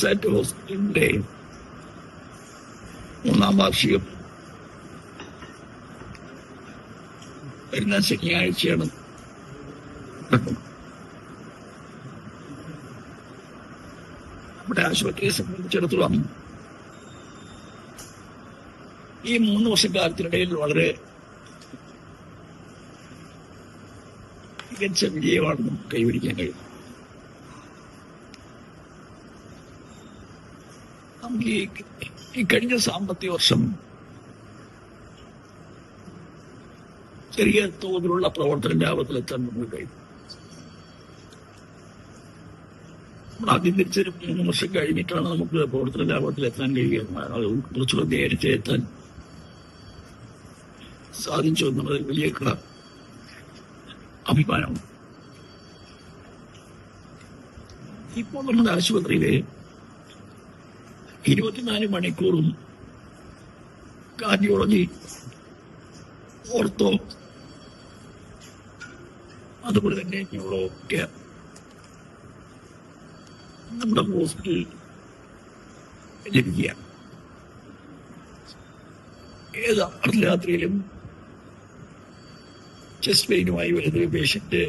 സാറ്റ് ഹോസ്പിറ്റലിന്റെ 3-ാം വാർഷികം വരുന്ന ശനിയാഴ്ചയാണ്. നമ്മുടെ ആശുപത്രിയെ സംബന്ധിച്ചിടത്തോളം ഈ 3 വർഷക്കാലത്തിനിടയിൽ വളരെ മികച്ച വിജയമാണ് നമുക്ക് കൈവരിക്കാൻ കഴിയും. നമുക്ക് ഈ കഴിഞ്ഞ സാമ്പത്തിക വർഷം ചെറിയ തോതിലുള്ള പ്രവർത്തന ലാഭത്തിലെത്താൻ നമുക്ക് കഴിയും. നമ്മൾ ആദ്യം തിരിച്ചൊരു 3 വർഷം കഴിഞ്ഞിട്ടാണ് നമുക്ക് പ്രവർത്തന ലാഭത്തിലെത്താൻ കഴിയുക. അത് കുറച്ചുകൂടെ നേരത്തെ എത്താൻ സാധിച്ചു എന്നുള്ളതിൽ വലിയ അഭിമാനമാണ്. ഇപ്പോൾ നമ്മുടെ ആശുപത്രിയിലെ 24 മണിക്കൂറും കാർഡിയോളജി, ഓർത്തോ, അതുപോലെ തന്നെ ന്യൂറോ കെയർ നമ്മുടെ ഹോസ്പിറ്റലിൽ ലഭിക്കുക. ഏത് അർദ്ധരാത്രിയിലും ചെസ്റ്റ് പെയിനുമായി വരുന്ന പേഷ്യന്റ്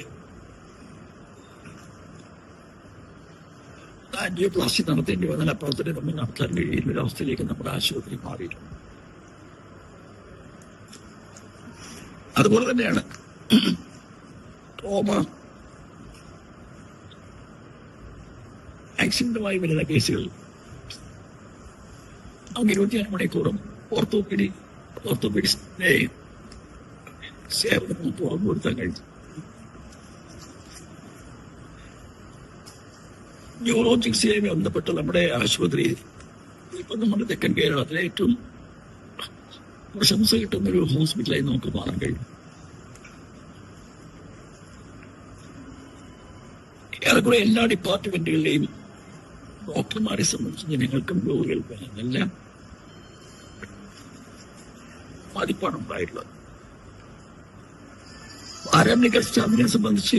ആൻജിയോപ്ലാസ്റ്റി നടത്തേണ്ടി വന്നാൽ അപ്പുറത്തിന് നമ്മൾ നടത്താൻ കഴിയുന്ന ഒരു അവസ്ഥയിലേക്ക് നമ്മുടെ ആശുപത്രി മാറിയിട്ടുണ്ട്. അതുപോലെ തന്നെയാണ് ട്രോമ, ആക്സിഡന്റുമായി വരുന്ന കേസുകൾ നമുക്ക് 24 മണിക്കൂറും ഓർത്തോപീഡിക്സിന്റെ സേവനം നമുക്ക് ഉറപ്പുവരുത്താൻ കഴിയും. ന്യൂറോ ചികിത്സയുമായി ബന്ധപ്പെട്ട് നമ്മുടെ ആശുപത്രിയിൽ ഇപ്പം നമ്മുടെ തെക്കൻ കേരളത്തിലെ ഏറ്റവും പ്രശംസ കിട്ടുന്നൊരു ഹോസ്പിറ്റലായി നമുക്ക് മാറാൻ കഴിയും. ഏറെക്കുറെ എല്ലാ ഡിപ്പാർട്ട്മെന്റുകളിലെയും ഡോക്ടർമാരെ സംബന്ധിച്ച് ജനങ്ങൾക്കും രോഗികൾക്കും എല്ലാം മതിപ്പാണ് ഉണ്ടായിട്ടുള്ളത്. പാരാമെഡിക്കൽ സ്റ്റാഫിനെ സംബന്ധിച്ച്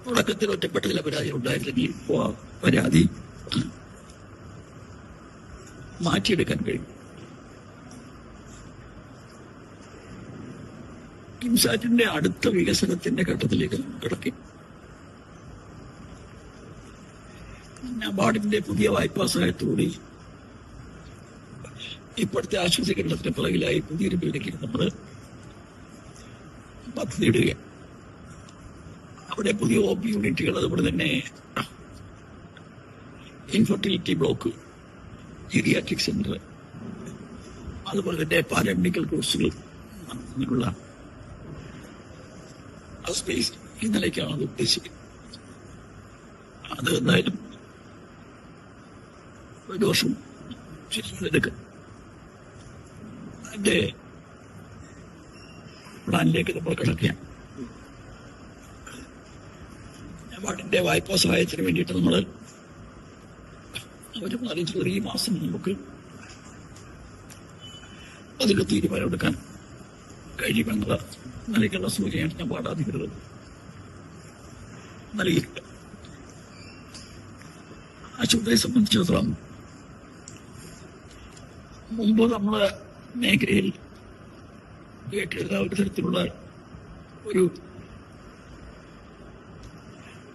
തുടക്കത്തിൽ ഒറ്റപ്പെട്ട ചില പരാതി ഉണ്ടായിരുന്നെങ്കിൽ ഇപ്പോൾ പരാതി മാറ്റിയെടുക്കാൻ കഴിയും. കിംസാറ്റിന്റെ അടുത്ത വികസനത്തിന്റെ ഘട്ടത്തിലേക്ക് കിടക്കി. നബാർഡിന്റെ പുതിയ വായ്പാ സഹായത്തോടെ ഇപ്പോഴത്തെ ആശുപത്രി കെട്ടിടത്തിന് പിറകിലായി പുതിയൊരു ബിൽഡിംഗിൽ നമ്മൾ പദ്ധതിയിടുക. അവിടെ പുതിയ OP യൂണിറ്റുകൾ, അതുപോലെ തന്നെ ഇൻഫെർട്ടിലിറ്റി ബ്ലോക്ക്, ജീറിയാട്രിക് സെന്റർ, അതുപോലെ തന്നെ പാരാമെഡിക്കൽ കോഴ്സുകൾ അങ്ങനെയുള്ള സ്പേസ് ഈ നിലയ്ക്കാണ് അത് ഉദ്ദേശിക്കുന്നത്. അത് എന്തായാലും ഒരു വർഷം എടുക്കും. അതിന്റെ പ്ലാനിലേക്ക് നമ്മൾ കിടക്കുകയാണ്. നബാർഡിന്റെ വായ്പാ സഹായത്തിന് വേണ്ടിയിട്ട് നമ്മൾ അവരും അറിയിച്ചുള്ള ഈ മാസം നമുക്ക് അതിൽ തീരുമാനമെടുക്കാൻ കഴിയുമെന്നുള്ള നിലയ്ക്കുള്ള സൂചനയാണ് നബാർഡ് അധികൃതർ നൽകിയിട്ടുണ്ട്. ആശുപത്രിയെ സംബന്ധിച്ചിടത്തോളം മുമ്പ് നമ്മളെ മേഖലയിൽ കേട്ടിരുന്ന ഒരു തരത്തിലുള്ള ഒരു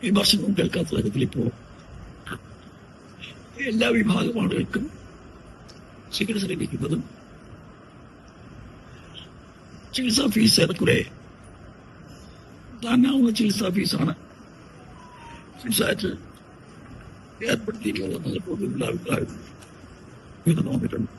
വിമർശനവും കേൾക്കാത്ത തരത്തിൽ ഇപ്പോൾ എല്ലാ വിഭാഗം ആളുകൾക്കും ചികിത്സ ലഭിക്കുന്നതും ചികിത്സാ ഫീസ് ഏറെക്കുറെ താങ്ങാവുന്ന ചികിത്സാ ഫീസാണ് കിംസാറ്റ് ഏർപ്പെടുത്തിയിട്ടുള്ളതെന്നത് പൊതുവിലുള്ള അഭിപ്രായം ഇത് തോന്നിയിട്ടുണ്ട്.